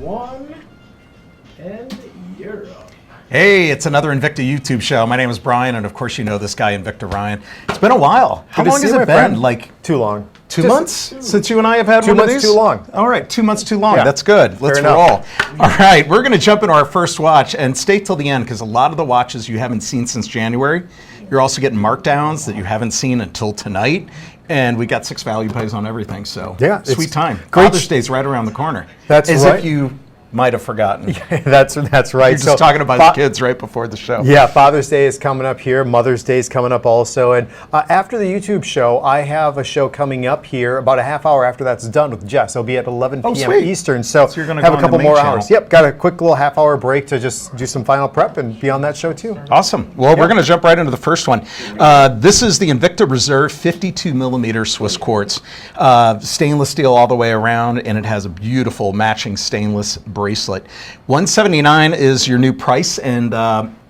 1, and you're up. Hey, it's another Invicta YouTube show. My name is Brian, and of course you know this guy, Invicta Ryan. It's been a while. How long has it been? Like too long. 2 months since you and I have had one of these? 2 months too long. All right, 2 months too long. Yeah. That's good. Let's Fair roll. All right, we're going to jump into our first watch and stay till the end because a lot of the watches you haven't seen since January. You're also getting markdowns that you haven't seen until tonight. And we got 6 value pays on everything, so yeah, sweet time. Great. Father's Day's right around the corner. That's As right. if you might have forgotten. Yeah, that's right. You're just talking about the kids right before the show. Yeah, Father's Day is coming up here. Mother's Day is coming up also. And after the YouTube show, I have a show coming up here about a half hour after that's done with Jess. It'll be at 11 p.m. Eastern. So you're going to have go a couple on the main more channel. hours. Yep, got a quick little half-hour break to just do some final prep and be on that show too. Awesome. Well, we're going to jump right into the first one. This is the Invicta Reserve 52 millimeter Swiss quartz. Stainless steel all the way around, and it has a beautiful matching stainless bracelet. $179 is your new price, and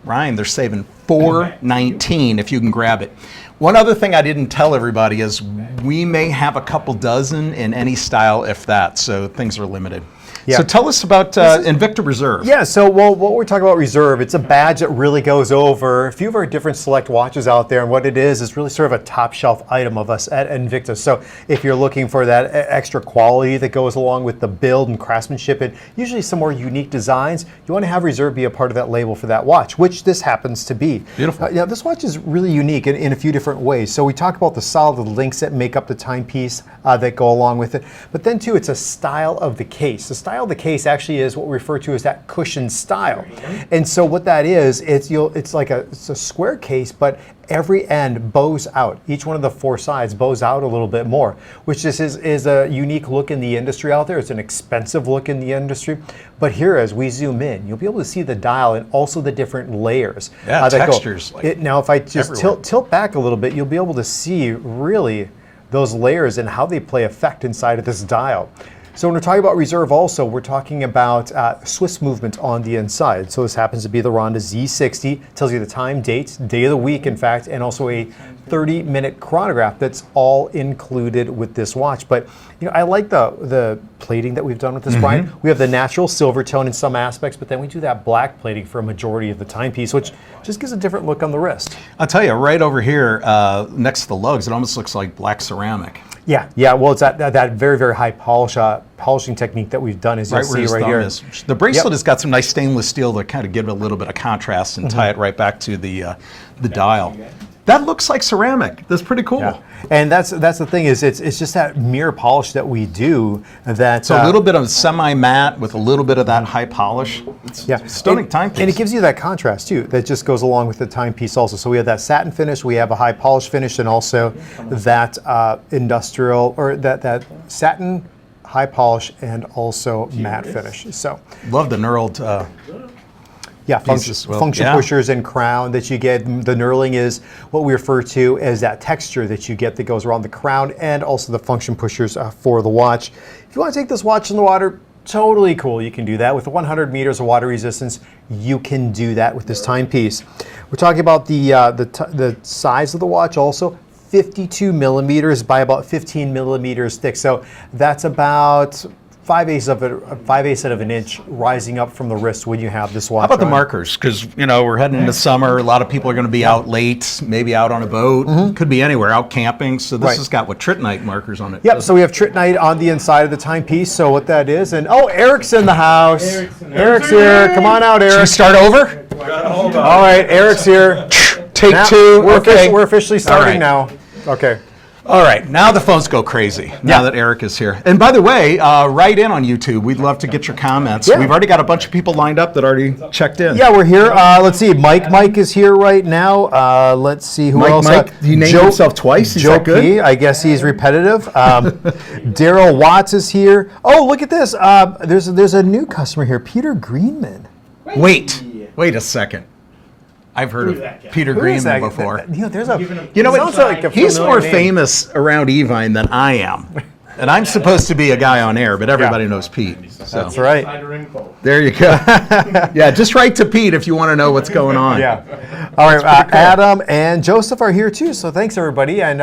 Ryan, they're saving $419 if you can grab it. One other thing I didn't tell everybody is we may have a couple dozen in any style, if that, so things are limited. Yeah. So tell us about Invicta Reserve. Yeah, so what we're talking about Reserve, it's a badge that really goes over a few of our different select watches out there, and what it is really sort of a top shelf item of us at Invicta. So if you're looking for that extra quality that goes along with the build and craftsmanship and usually some more unique designs, you want to have Reserve be a part of that label for that watch, which this happens to be. Beautiful. This watch is really unique in a few different ways. So we talk about the solid links that make up the timepiece that go along with it, but then too, it's a style of the case. The style of the case actually is what we refer to as that cushion style. And so what that is, it's like a square case, but every end bows out. Each one of the 4 sides bows out a little bit more, which is a unique look in the industry out there. It's an expensive look in the industry. But here, as we zoom in, you'll be able to see the dial and also the different layers. Yeah, textures. Now, if I just tilt back a little bit, you'll be able to see really those layers and how they play effect inside of this dial. So when we're talking about Reserve also, we're talking about Swiss movement on the inside. So this happens to be the Ronda Z60, tells you the time, date, day of the week, in fact, and also a 30-minute chronograph that's all included with this watch. But I like the plating that we've done with this, Brian. We have the natural silver tone in some aspects, but then we do that black plating for a majority of the timepiece, which just gives a different look on the wrist. I'll tell you, right over here, next to the lugs, it almost looks like black ceramic. Yeah. Well, it's that very, very high polishing technique that we've done, as you'll see right here. The bracelet has got some nice stainless steel to kind of give it a little bit of contrast and tie it right back to the dial. That looks like ceramic. That's pretty cool. Yeah. And that's the thing is it's just that mirror polish that we do. That's a little bit of semi-matte with a little bit of that high polish. It's stunning timepiece. And it gives you that contrast too. That just goes along with the timepiece also. So we have that satin finish, we have a high polish finish, and also that industrial or that satin, high polish, and also matte finish. So love the knurled. Function pushers and crown that you get. The knurling is what we refer to as that texture that you get that goes around the crown, and also the function pushers for the watch. If you want to take this watch in the water, totally cool. You can do that with 100 meters of water resistance. You can do that with this timepiece. We're talking about the size of the watch also. 52 millimeters by about 15 millimeters thick. So that's about 5/8 of an inch rising up from the wrist when you have this watch. How about the markers? Because we're heading into summer. A lot of people are going to be out late, maybe out on a boat. Could be anywhere, out camping. So this has got trittonite markers on it. Yep. So we have trittonite on the inside of the timepiece. So what that is, and Eric's in the house. Eric's here. Come on out, Eric. Should we start over? All right, Eric's here. Take 2. We're officially starting now. Okay. All right, now the phones go crazy now that Eric is here. And by the way, write in on YouTube. We'd love to get your comments. We've already got a bunch of people lined up that already checked in. Yeah, we're here. Let's see. Mike is here right now. Let's see who else. He named himself twice. Is that good? P. I guess he's repetitive. Daryl Watts is here. Oh, look at this. There's a new customer here, Peter Greenman. Wait a second. I've heard of Peter Greenman before. He's more famous around Evine than I am. And I'm supposed to be a guy on air, but everybody knows Pete. So. That's right. There you go. Yeah, just write to Pete if you want to know what's going on. Yeah. All right, cool. Adam and Joseph are here too, so thanks everybody. And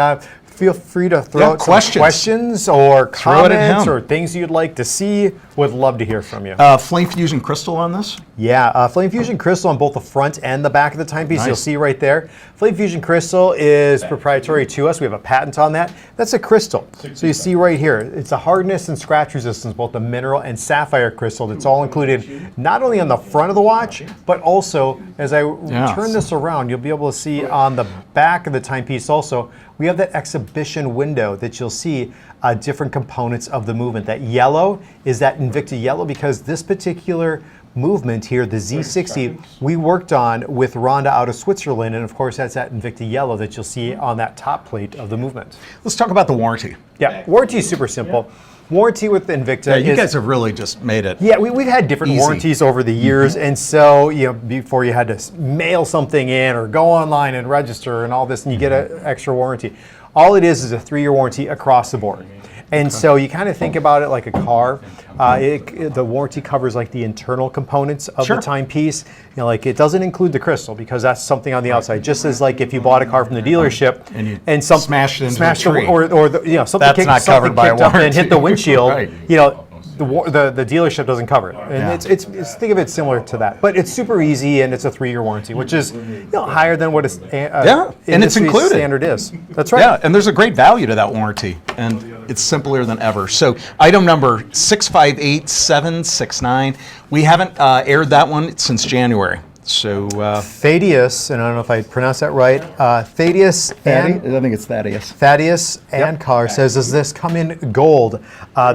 feel free to throw out some questions or comments or things you'd like to see. Would love to hear from you. Flame Fusion crystal on this? Yeah, Flame Fusion crystal on both the front and the back of the timepiece. Nice. You'll see right there. Flame Fusion crystal is proprietary to us. We have a patent on that. That's a crystal. So you see right here, it's a hardness and scratch resistance, both the mineral and sapphire crystal. That's all included not only on the front of the watch, but also as I turn this around, you'll be able to see on the back of the timepiece also, we have that exhibition window that you'll see different components of the movement. That yellow is that Invicta yellow because this particular movement here, the Z60, we worked on with Rhonda out of Switzerland, and of course that's that Invicta yellow that you'll see on that top plate of the movement. Let's talk about the warranty. Yeah, warranty is super simple. Warranty with Invicta. Yeah, you guys have really just made it. Yeah, we've had different warranties over the years, and so before you had to mail something in or go online and register and all this, and you get an extra warranty. All it is a 3-year warranty across the board. And so you kind of think about it like a car. The warranty covers like the internal components of the timepiece. Like it doesn't include the crystal because that's something on the outside. Just as like if you bought a car from the dealership and something smashed into a tree, or something that's kicked, not covered by a warranty. Up and hit the windshield. The dealership doesn't cover it, and it's think of it similar to that. But it's super easy, and it's a 3-year warranty, which is higher than what and it's included. Standard is. That's right. Yeah, and there's a great value to that warranty, and it's simpler than ever. So item number 658769. We haven't aired that one since January. So Thaddeus, and I don't know if I pronounced that right. Thaddeus and I think it's Thaddeus. Thaddeus and Carr says, does this come in gold?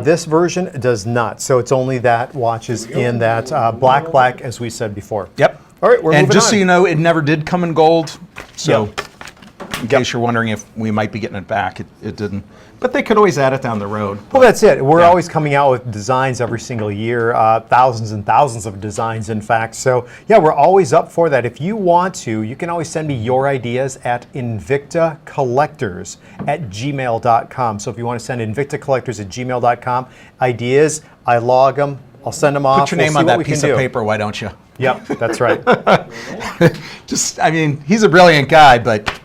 This version does not. So it's only that watch is in that black, as we said before. Yep. All right, we're moving on. And just so you know, it never did come in gold. So in case you're wondering if we might be getting it back, it didn't. But they could always add it down the road. Well, that's it. We're always coming out with designs every single year, thousands and thousands of designs, in fact. So, yeah, we're always up for that. If you want to, you can always send me your ideas at invictacollectors@gmail.com. So if you want to send invictacollectors@gmail.com, ideas, I log them, I'll send them off. Put your name on that piece of paper, why don't you? Yep, that's right. He's a brilliant guy, but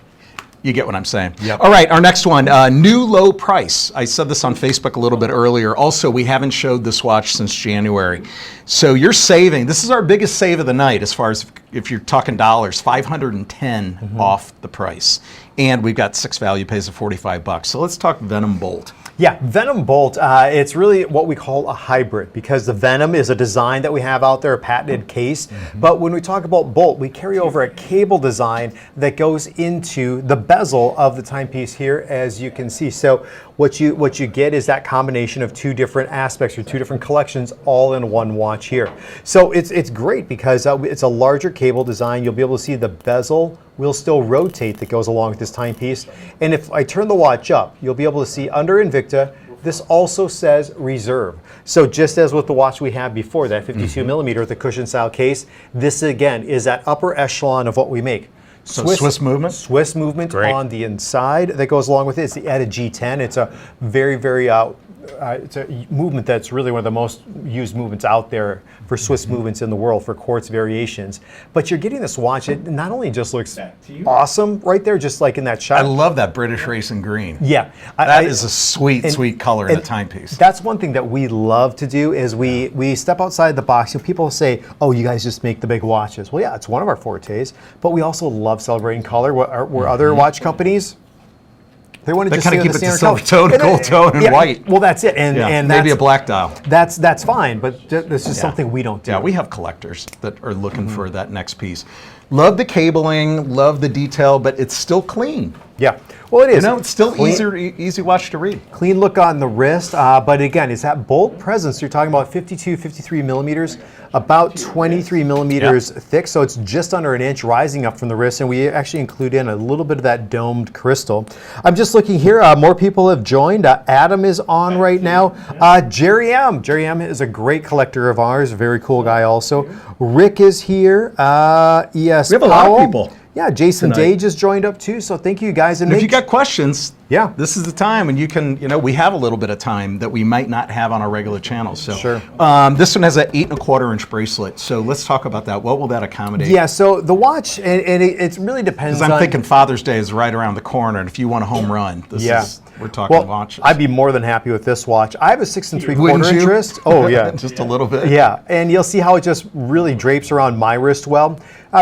you get what I'm saying. Yep. All right, our next one, new low price. I said this on Facebook a little bit earlier. Also, we haven't showed this watch since January. So you're saving, this is our biggest save of the night as far as if you're talking dollars, 510 off the price. And we've got 6 value pays of $45. So let's talk Venom Bolt. Yeah, Venom Bolt, it's really what we call a hybrid because the Venom is a design that we have out there, a patented case. But when we talk about Bolt, we carry over a cable design that goes into the bezel of the timepiece here, as you can see. So what you get is that combination of 2 different aspects or 2 different collections all in one watch here. So it's great because it's a larger cable design. You'll be able to see the bezel will still rotate that goes along with this timepiece. And if I turn the watch up, you'll be able to see under Invicta, this also says Reserve. So just as with the watch we had before, that 52 millimeter with the cushion style case, this again is that upper echelon of what we make. So Swiss movement? Swiss movement on the inside that goes along with it. It's the added G10. It's a very, very it's a movement that's really one of the most used movements out there for Swiss movements in the world for quartz variations. But you're getting this watch, it not only just looks awesome right there, just like in that shot. I love that British racing green. Yeah. That is a sweet, sweet color in the timepiece. That's one thing that we love to do is we step outside the box. People say, oh, you guys just make the big watches. Well, yeah, it's one of our fortes, but we also love celebrating color. Where other watch companies, they want to just kind of keep the it to silver tone, gold tone, and white. Well, that's it, and maybe a black dial. That's fine, but this is something we don't do. Yeah, we have collectors that are looking for that next piece. Love the cabling, love the detail, but it's still clean. Yeah, well, it is. It's still easy watch to read. Clean look on the wrist, but again, it's that bolt presence. You're talking about 52, 53 millimeters, about 23 millimeters thick, so it's just under an inch rising up from the wrist, and we actually include in a little bit of that domed crystal. I'm just looking here, more people have joined. Adam is on right now. Jerry M. Jerry M is a great collector of ours, a very cool guy also. Rick is here. E.S. We have a lot of people. Yeah, Jason tonight. Day just joined up too, so thank you guys. And if you got questions, yeah, this is the time, and you can, we have a little bit of time that we might not have on our regular channels. So, Sure. This one has an 8 1/4 inch bracelet. So let's talk about that. What will that accommodate? Yeah, so the watch, and it really depends. Because I'm thinking Father's Day is right around the corner, and if you want a home run, we're talking watches. I'd be more than happy with this watch. I have a 6 3/4 Wouldn't you? interest. Oh yeah, just a little bit. Yeah, and you'll see how it just really drapes around my wrist well.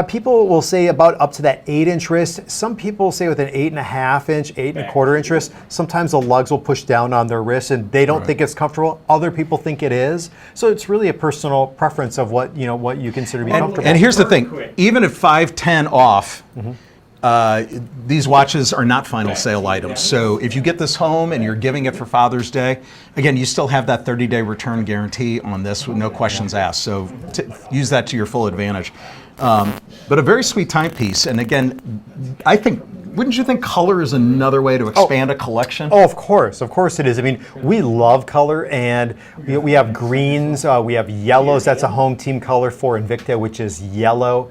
People will say about up to that 8-inch wrist. Some people say with an 8 1/2 inch, 8 1/4 inch wrist. Sometimes the lugs will push down on their wrist, and they don't think it's comfortable. Other people think it is. So it's really a personal preference of what you consider to be comfortable. And here's the thing: even at 510 off. These watches are not final sale items. So if you get this home and you're giving it for Father's Day, again, you still have that 30-day return guarantee on this with no questions asked. So use that to your full advantage. But a very sweet timepiece. And again, I think, wouldn't you think color is another way to expand a collection? Oh, of course it is. I mean, we love color, and we have greens, we have yellows. That's a home team color for Invicta, which is yellow.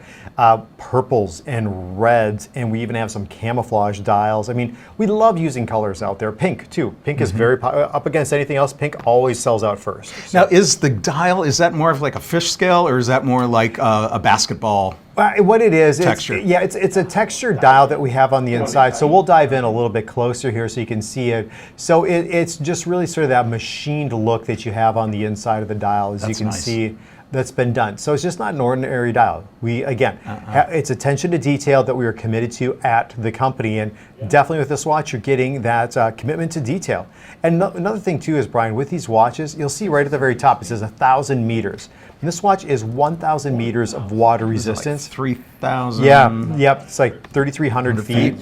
Purples and reds, and we even have some camouflage dials. I mean, we love using colors out there. Pink too. Pink is very up against anything else. Pink always sells out first. So. Now, is the dial, is that more of like a fish scale, or is that more like a basketball? What it is, texture. It's a textured dial that we have on the inside. So we'll dive in a little bit closer here so you can see it. So it's just really sort of that machined look that you have on the inside of the dial, as you can see. That's been done. So it's just not an ordinary dial. We, again, it's attention to detail that we are committed to at the company. And definitely with this watch, you're getting that commitment to detail. And another thing too is, Brian, with these watches, you'll see right at the very top, it says 1,000 meters. And this watch is 1,000 meters of water resistance. Like 3,000. Yeah, yep, it's like 3,300 feet.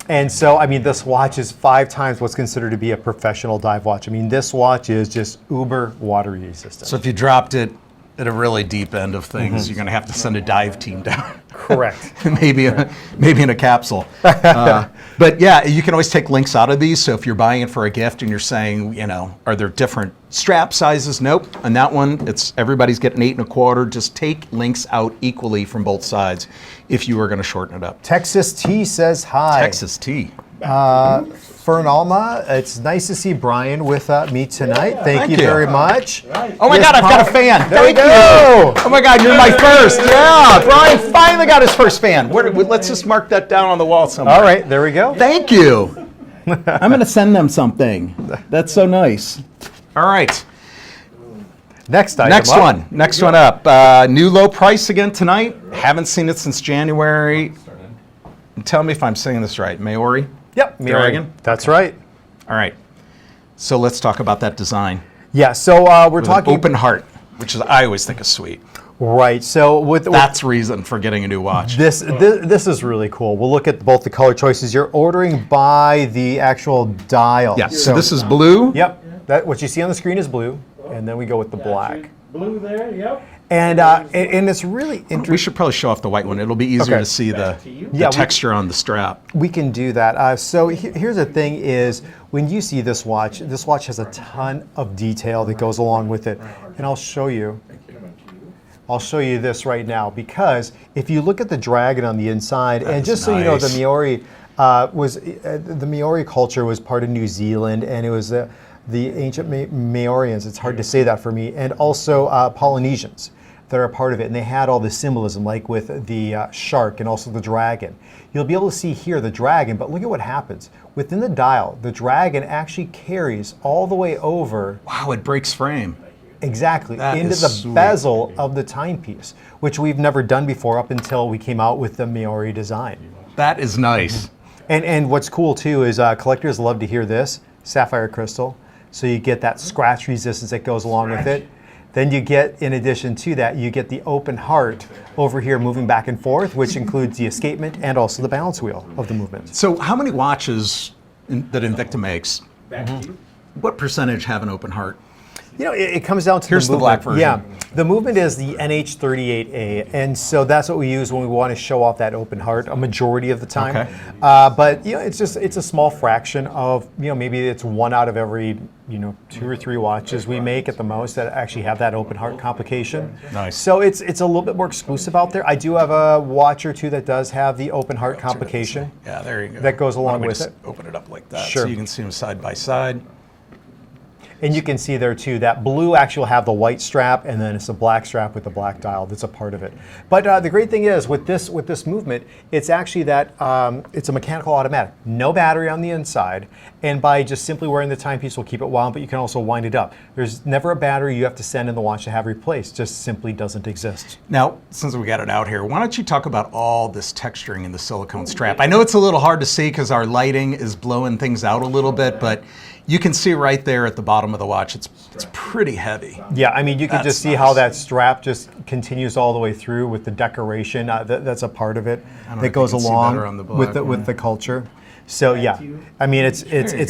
And so, I mean, this watch is 5 times what's considered to be a professional dive watch. I mean, this watch is just uber water resistant. So if you dropped it at a really deep end of things, you're going to have to send a dive team down. Correct. maybe in a capsule. But yeah, you can always take links out of these. So if you're buying it for a gift and you're saying, are there different strap sizes? Nope. On that one, everybody's getting 8 1/4. Just take links out equally from both sides if you are going to shorten it up. Texas T says hi. Texas T. Fern Alma, it's nice to see Brian with me tonight. Thank you very much. Oh my God, I've got a fan. There Thank we go. you. Oh my God, you're my first. Yeah, Brian finally got his first fan. Let's just mark that down on the wall somewhere. All right, there we go. Thank you. I'm going to send them something. That's so nice. All right. Next item. Next one up. New low price again tonight. Haven't seen it since January. Tell me if I'm saying this right. Maori? Yep. Dragon? That's right. All right. So let's talk about that design. Yeah, so we're talking open heart, which I always think is sweet. Right. So that's reason for getting a new watch. This is really cool. We'll look at both the color choices. You're ordering by the actual dial. Yeah. So this is blue. Yep. What you see on the screen is blue, and then we go with the black. Blue there. Yep. And it's really interesting. We should probably show off the white one. It'll be easier to see the texture on the strap. We can do that. So here's the thing is, when you see this watch has a ton of detail that goes along with it. And I'll show you this right now, because if you look at the dragon on the inside, and just so you know, the Maori culture was part of New Zealand, and it was the ancient Maorians, it's hard to say that for me, and also Polynesians that are a part of it. And they had all the symbolism, like with the shark and also the dragon. You'll be able to see here the dragon, but look at what happens. Within the dial, the dragon actually carries all the way over. Wow, it breaks frame. Exactly, into the bezel of the timepiece, which we've never done before up until we came out with the Maori design. That is nice. And what's cool too is collectors love to hear this, sapphire crystal. So you get that scratch resistance that goes along with it. Then you get, in addition to that, you get the open heart over here moving back and forth, which includes the escapement and also the balance wheel of the movement. So how many watches that Invicta makes, what percentage have an open heart? You know, it comes down to Here's the black version. Yeah, the movement is the NH38A, and so that's what we use when we want to show off that open heart a majority of the time. Okay. But you know, it's a small fraction of, you know, maybe it's 1 out of every, you know, 2 or 3 watches we make at the most that actually have that open heart complication. Nice. So it's a little bit more exclusive out there. I do have a watch or two that does have the open heart complication. Yeah, there you go. That goes along Why don't we with just it. Open it up like that, Sure. so you can see them side by side. And you can see there too, that blue actually will have the white strap, and then it's a black strap with the black dial that's a part of it. But the great thing is with this movement, it's actually that it's a mechanical automatic, no battery on the inside, and by just simply wearing the timepiece will keep it wound, but you can also wind it up. There's never a battery you have to send in the watch to have replaced, just simply doesn't exist. Now, since we got it out here, why don't you talk about all this texturing in the silicone strap? I know it's a little hard to see because our lighting is blowing things out a little bit, but you can see right there at the bottom of the watch, it's pretty heavy. Yeah, I mean, you can That's just see nice. how that strap just continues all the way through with the decoration. That's a part of it know that if goes you can see along better on the with black with the culture. So yeah, I mean, it's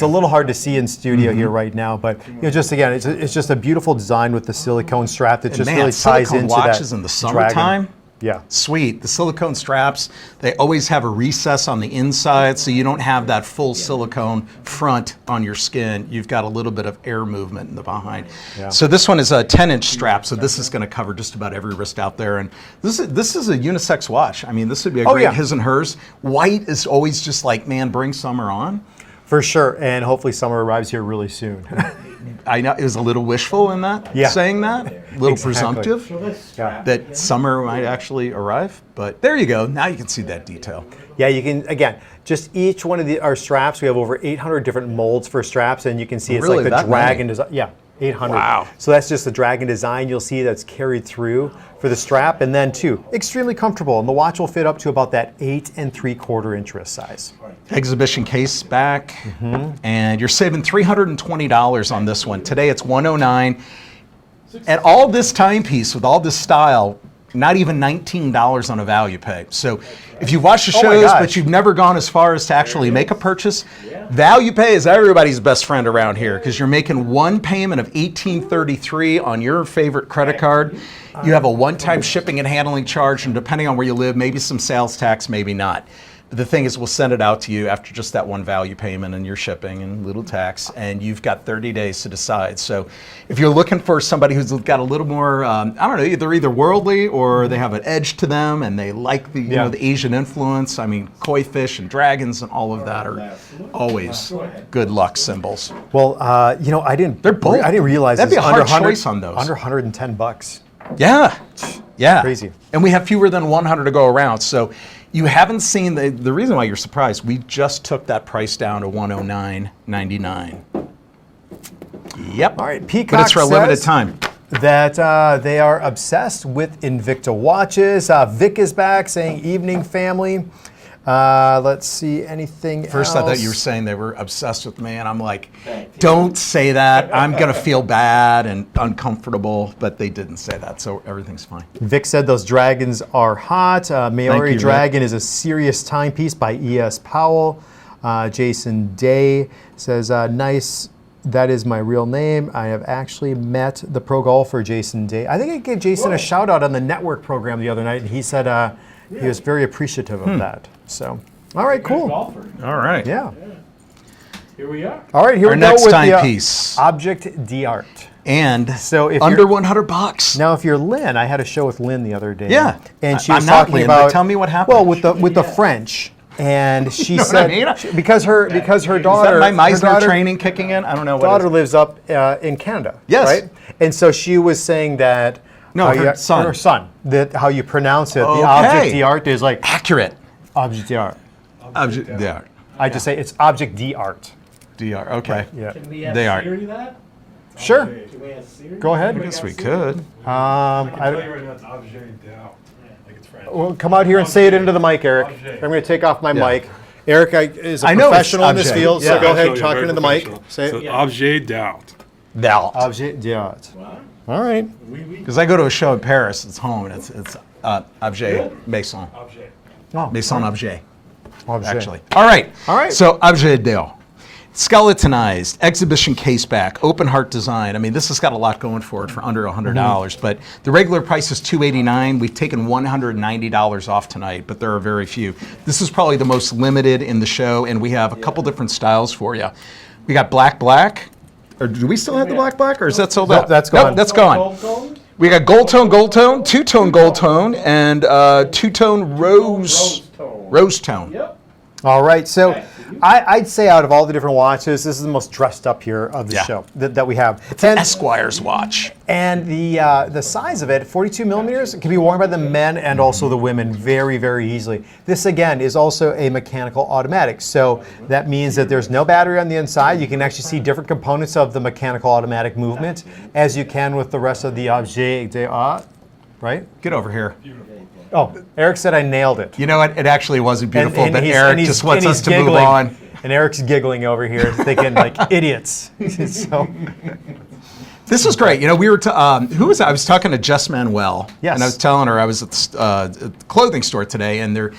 a little hard to see in studio here right now, but you know, just again, it's just a beautiful design with the silicone strap that just Man, really ties silicone into watches that in the dragon. summertime. Yeah. Sweet. The silicone straps, they always have a recess on the inside, so you don't have that full silicone front on your skin. You've got a little bit of air movement in the behind. Yeah. So this one is a 10-inch strap, so this is going to cover just about every wrist out there. And this is a unisex watch. I mean, this would be a great yeah. his and hers. White is always just like, man, bring summer on. For sure, and hopefully summer arrives here really soon. I know it was a little wishful in that, Yeah. saying that, a little Exactly. presumptive. So let's Yeah. That summer might actually arrive, but there you go. Now you can see that detail. Yeah, you can, again, just each one of our straps, we have over 800 different molds for straps, and you can see it's Really, like the that dragon many? design. Yeah, 800. Wow. So that's just the dragon design you'll see that's carried through for the strap, and then too, extremely comfortable, and the watch will fit up to about that 8 3/4 inch wrist size. Exhibition case back, and you're saving $320 on this one. Today it's $109. At all this timepiece with all this style, not even $19 on a value pay. So if you've watched the Oh my shows, gosh. but you've never gone as far as to actually make a purchase, value pay is everybody's best friend around here because you're making one payment of $18.33 on your favorite credit card. You have a one-time shipping and handling charge, and depending on where you live, maybe some sales tax, maybe not. But the thing is, we'll send it out to you after just that one value payment and your shipping and little tax, and you've got 30 days to decide. So if you're looking for somebody who's got a little more, I don't know, they're either worldly or they have an edge to them and they like the, you know, the Asian influence. I mean, koi fish and dragons and all of that are always good luck symbols. Well, you know, I didn't realize That'd be a it's hard under 100 choice on those. Under $110. Yeah, yeah. Crazy. And we have fewer than 100 to go around. So you haven't seen the reason why you're surprised. We just took that price down to $109.99. Yep. All right, Peacock but it's for a limited says time. that they are obsessed with Invicta watches. Vic is back saying, evening family. Let's see, anything First, else? I thought you were saying they were obsessed with me, and I'm like, don't say that. I'm going to feel bad and uncomfortable, but they didn't say that, so everything's fine. Vic said those dragons are hot. Maori you, Dragon is a serious timepiece by E.S. Powell. Jason Day says, nice. That is my real name. I have actually met the pro golfer Jason Day. I think I gave Jason a shout out on the network program the other night, and he said he was very appreciative of that. So, all right, cool. golfer. All right. Yeah. Here we are. All right, here Our we go next with timepiece. the Object d'Art. And So if under you're- $100. Now, if you're Lynn, I had a show with Lynn the other day. Yeah. and she I'm was not talking Lynn, but about. tell me what happened. Well, with the French, and she know what said I mean? because her daughter, Is that my her Meisner daughter- training kicking in? I don't know what daughter it is. lives up in Canada. Yes. Right, and so she was saying that. No, how her son. Her son. That how you pronounce it. Okay. The Object d'Art is like Accurate. Object d'Art. Object d'art. I just say it's Object d'Art. DR. Okay. Yeah. Can we have They are. Siri that? Sure. Can we have Siri? Go ahead. I guess we could. I Tell don't- you right now, it's objet d'art. Like it's French. well, come out here and say it into the mic, Eric. Object. I'm going to take off my Yeah. mic. Eric is a I know it's professional in this object. field, Yeah. so go ahead, Professional, talk you're into the very mic. professional. Say So it. objet d'art. That. Object d'Art. All right. Because I go to a show in Paris, it's home, and it's objet maison. Objet. Oh, Maison objet, Object. actually. All right. All right. So objet d'art. skeletonized, exhibition case back, open heart design. I mean, this has got a lot going for it for under $100, but the regular price is $289. We've taken $190 off tonight, but there are very few. This is probably the most limited in the show, and we have a couple different styles for you. We got black, or do we still have the black, or is that sold out? Nope, that's gone. Nope, that's gone. Gold tone? We got gold tone, two-tone gold tone, and two-tone rose tone. Yep. All right, so Okay. I'd say out of all the different watches, this is the most dressed up here of the Yeah. show that we have. It's an Esquire's watch. And the size of it, 42 millimeters, it can be worn by the men and also the women very, very easily. This, again, is also a mechanical automatic. So that means that there's no battery on the inside. You can actually see different components of the mechanical automatic movement as you can with the rest of the objet d'art, right? Get over here. Oh, Eric said I nailed it. You know what? It actually wasn't beautiful, And but he's- Eric and he's- just wants and us he's to move giggling. on. And Eric's giggling over here, thinking like idiots. So, This is great. You know, we were, who was I? I was talking to Jess Manuel. Yes. And I was telling her I was at the clothing store today, and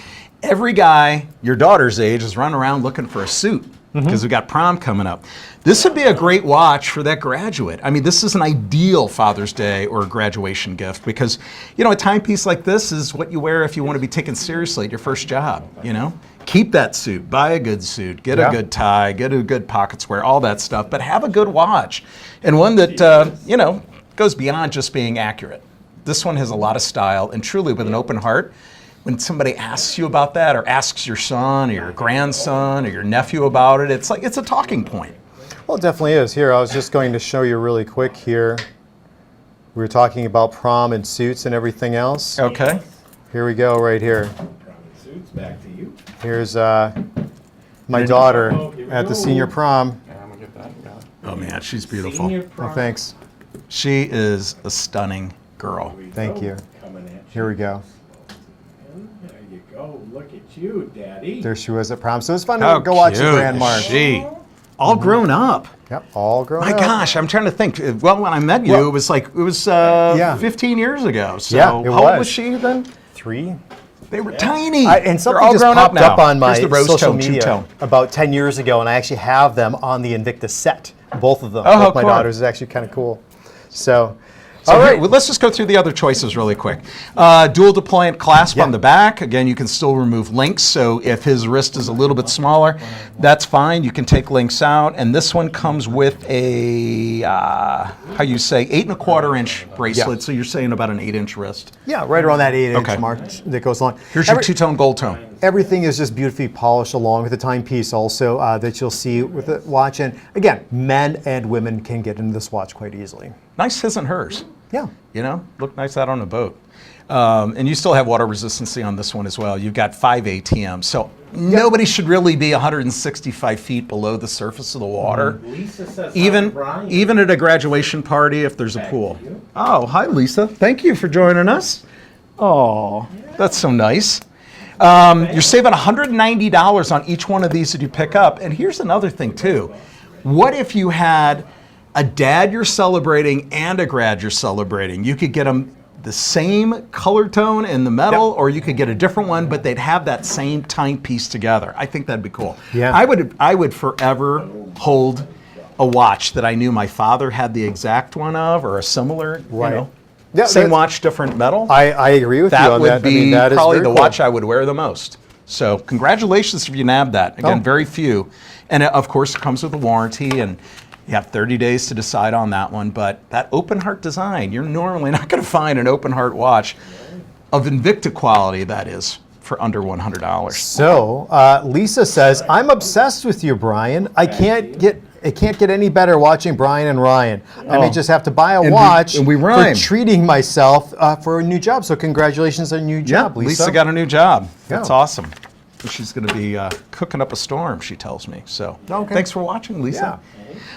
every guy your daughter's age is running around looking for a suit because we got prom coming up. This would be a great watch for that graduate. I mean, this is an ideal Father's Day or graduation gift because, you know, a timepiece like this is what you wear if you want to be taken seriously at your first job, you know? Keep that suit, buy a good suit, get Yeah. a good tie, get a good pocket square, all that stuff, but have a good watch and one that, you know, goes beyond just being accurate. This one has a lot of style and truly with an open heart. When somebody asks you about that or asks your son or your grandson or your nephew about it, it's like it's a talking point. well, it definitely is. Here, I was just going to show you really quick here. We were talking about prom and suits and everything else. Okay. Here we go, right here. Suits, back to you. Here's my daughter at the senior prom. I'm gonna get that. Yeah. Oh man, she's beautiful. Senior Oh, prom. thanks. She is a stunning girl. Here we Thank go. you. Coming at you. Here we go. There you go. Look at you, Daddy. There she was at prom. So it's fun to How go watch the cute Grand is March. she? All grown up. Yep, all grown My up. gosh, I'm trying to think. Well, when I met you, Well- it was Yeah. 15 years ago. So Yeah, it how old was. was she then? 3. They were tiny. And They're something all just grown popped now. up on my Here's the rose social tone, media two-tone. about 10 years ago, and I actually have them on the Invicta set, both of them. Oh, how with my cool. daughters. It's actually kind of cool. So, So all here, right. well, let's just go through the other choices really quick. Dual deployant clasp Yeah. on the back. Again, you can still remove links. So if his wrist is a little bit smaller, that's fine. You can take links out. And this one comes with a, how you say, 8 1/4 inch bracelet. Yeah. So you're saying about an 8-inch wrist. Yeah, right around that 8-inch Okay. mark that goes along. Here's your Every- two-tone gold tone. Everything is just beautifully polished along with the timepiece also that you'll see with the watch. And again, men and women can get into this watch quite easily. Nice his and hers. Yeah. You know, look nice out on a boat. And you still have water resistancy on this one as well. You've got 5 ATM. So nobody should really be 165 feet below the surface of the water. Lisa says hi, Even Brian. even at a graduation party if there's a Back pool. to you. Oh, hi Lisa. Thank you for joining us. Oh, that's so nice. You're saving $190 on each one of these that you pick up. And here's another thing too. What if you had a dad you're celebrating and a grad you're celebrating? You could get them the same color tone in the metal, or you could get a different one, but they'd have that same timepiece together. I think that'd be cool. Yeah. I would forever hold a watch that I knew my father had the exact one of, or a similar, Right. you know, Yeah, same that's- watch, different metal. I agree with you That on would that. be I mean, that is probably very the cool. watch I would wear the most. So congratulations if you nabbed that. Again, Oh. very few. And of course, it comes with a warranty, and you have 30 days to decide on that one. But that open heart design, you're normally not going to find an open heart watch of Invicta quality, that is, for under $100. So, Lisa says, I'm obsessed with you, Brian. I can't get any better watching Brian and Ryan. I may just have to buy a watch and we for rhyme. treating myself for a new job. So congratulations on your new job, Lisa. Lisa got a new job. That's Yeah. awesome. She's going to be cooking up a storm, she tells me. So Okay. thanks for watching, Lisa.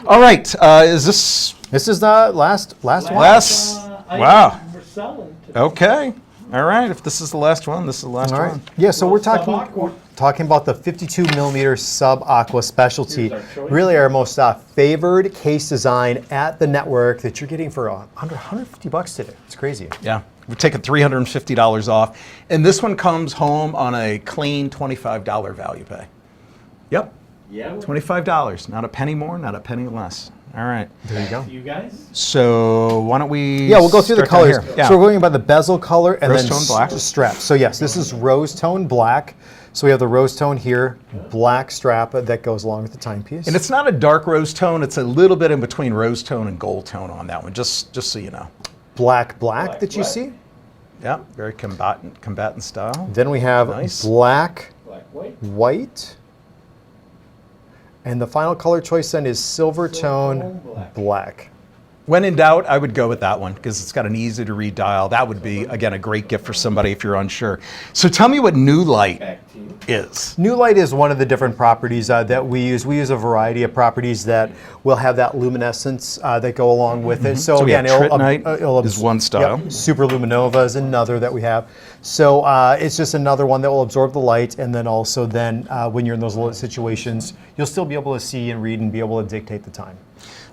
All right, is this This is the last one. last? item Wow. We're selling today. Okay. All right. If this is the last one, this is the last All right. one. Yeah, so we're Sub-aqua. talking about the 52 millimeter sub aqua specialty. Here's our choice. Really our most favored case design at the network that you're getting for under $150 today. It's crazy. Yeah. We're taking $350 off. And this one comes home on a clean $25 value pay. Yep. Yeah. $25. Not a penny more, not a penny less. All right. There you go. You guys? So why don't we? Yeah, we'll go through the start down colors. here? Yeah. So we're going by the bezel color and Rose then tone black. strap. So yes, this is rose tone black. So we have the rose tone here, black strap that goes along with the timepiece. And it's not a dark rose tone. It's a little bit in between rose tone and gold tone on that one. Just so you know. black Black, that you black. see. Yeah, very combatant style. Then we have Nice. black, Black, white. white. And the final color choice then is silver tone Silicone black. When in doubt, I would go with that one because it's got an easy to read dial. That would be, again, a great gift for somebody if you're unsure. So tell me what New Light Back to you. is. New Light is one of the different properties that we use. We use a variety of properties that will have that luminescence that go along with it. So we have it'll Trittonite is one style. Yep, Super Luminova is another that we have. So it's just another one that will absorb the light, and then also when you're in those little situations, you'll still be able to see and read and be able to dictate the time.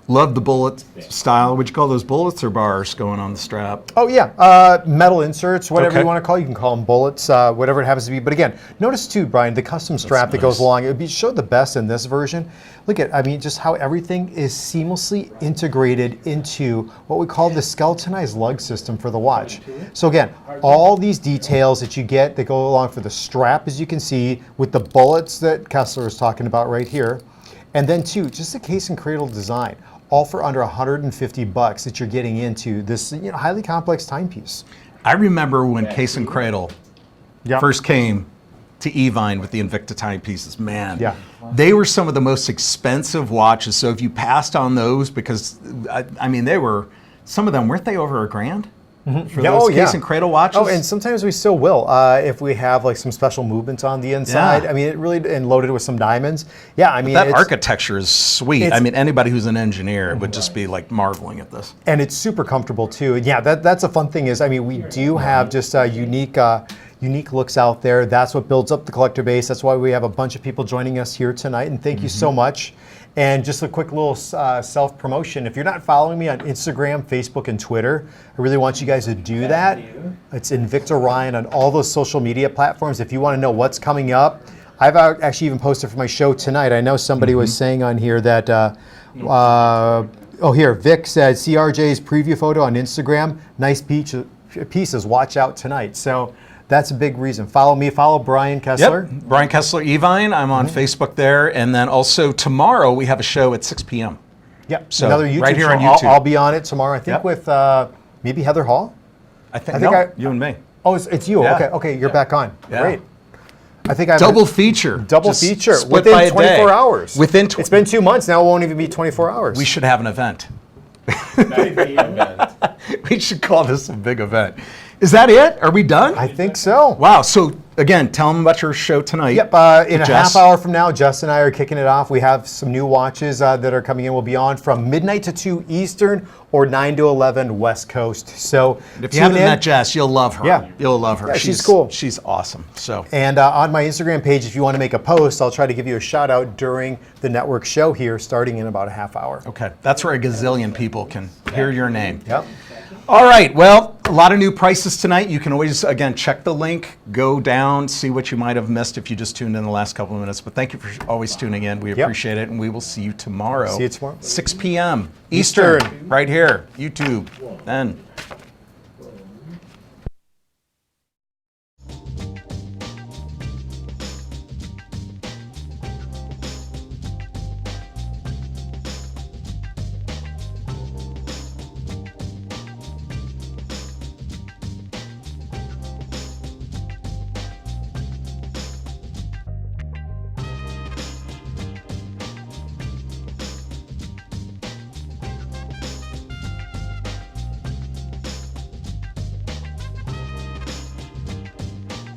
Love the bullet style. Would you call those bullets or bars going on the strap? Oh yeah, metal inserts, whatever Okay. you want to call it. You can call them bullets, whatever it happens to be. But again, notice too, Brian, the custom strap that goes nice. along. It would be showed the best in this version. Look at, I mean, just how everything is seamlessly integrated into what we call the skeletonized lug system for the watch. So again, all these details that you get that go along for the strap, as you can see, with the bullets that Kessler is talking about right here, and then too, just the case and cradle design. All for under $150 that you're getting into this highly complex timepiece. I remember when Case and Cradle Yep. first came to Evine with the Invicta timepieces. Man, Yeah. they were some of the most expensive watches. So if you passed on those, because I mean, they were, some of them, weren't they over $1,000? For Yeah, those oh, Case yeah. and Cradle watches? Oh, and sometimes we still will if we have like some special movements on the inside. Yeah. I mean, it really and loaded with some diamonds. Yeah, I mean, that it's, architecture is sweet. I it's- mean, anybody who's an engineer would just be like marveling at this. and it's super comfortable too. And yeah, that's a fun thing is, I mean, we do have just unique looks out there. That's what builds up the collector base. That's why we have a bunch of people joining us here tonight. And thank you so much. And just a quick little self-promotion. If you're not following me on Instagram, Facebook, and Twitter, I really want you guys to do that. It's Invicta Ryan on all those social media platforms. If you want to know what's coming up, I've actually even posted for my show tonight. I know somebody was saying on here that, here, Vic said, CRJ's preview photo on Instagram. Nice pieces, watch out tonight. So that's a big reason. Follow me, follow Brian Kessler. Yep, Brian Kessler Evine. I'm on Facebook there. And then also tomorrow we have a show at 6 p.m. Yep, So, another YouTube right here show. on YouTube. I'll be on it tomorrow, I think, Yep. with maybe Heather Hall. I think I- you and me. Oh, it's you. Yeah. Okay, you're back on. Yeah. Great. I think I'm Double feature. double Just feature split within by a 24 day. hours. Within It's been 2 months now. It won't even be 24 hours. We should have an event. Maybe event. We should call this a big event. Is that it? Are we done? I think so. Wow. So again, tell them about your show tonight. Yep. In a Jess. half hour from now, Jess and I are kicking it off. We have some new watches that are coming in. We'll be on from midnight to 2 Eastern or 9 to 11 West Coast. So If you tune haven't in. met Jess, you'll love her. Yeah. You'll love her. Yeah, she's cool. She's awesome. So And on my Instagram page, if you want to make a post, I'll try to give you a shout out during the network show here, starting in about a half hour. okay, that's where a gazillion people can hear your name. Yep. All right. Well, a lot of new prices tonight. You can always, again, check the link, go down, see what you might have missed if you just tuned in the last couple of minutes. But thank you for always tuning in. We appreciate it, and we will see you tomorrow. See you tomorrow. 6 p.m. Eastern, Eastern. right here, YouTube. Then.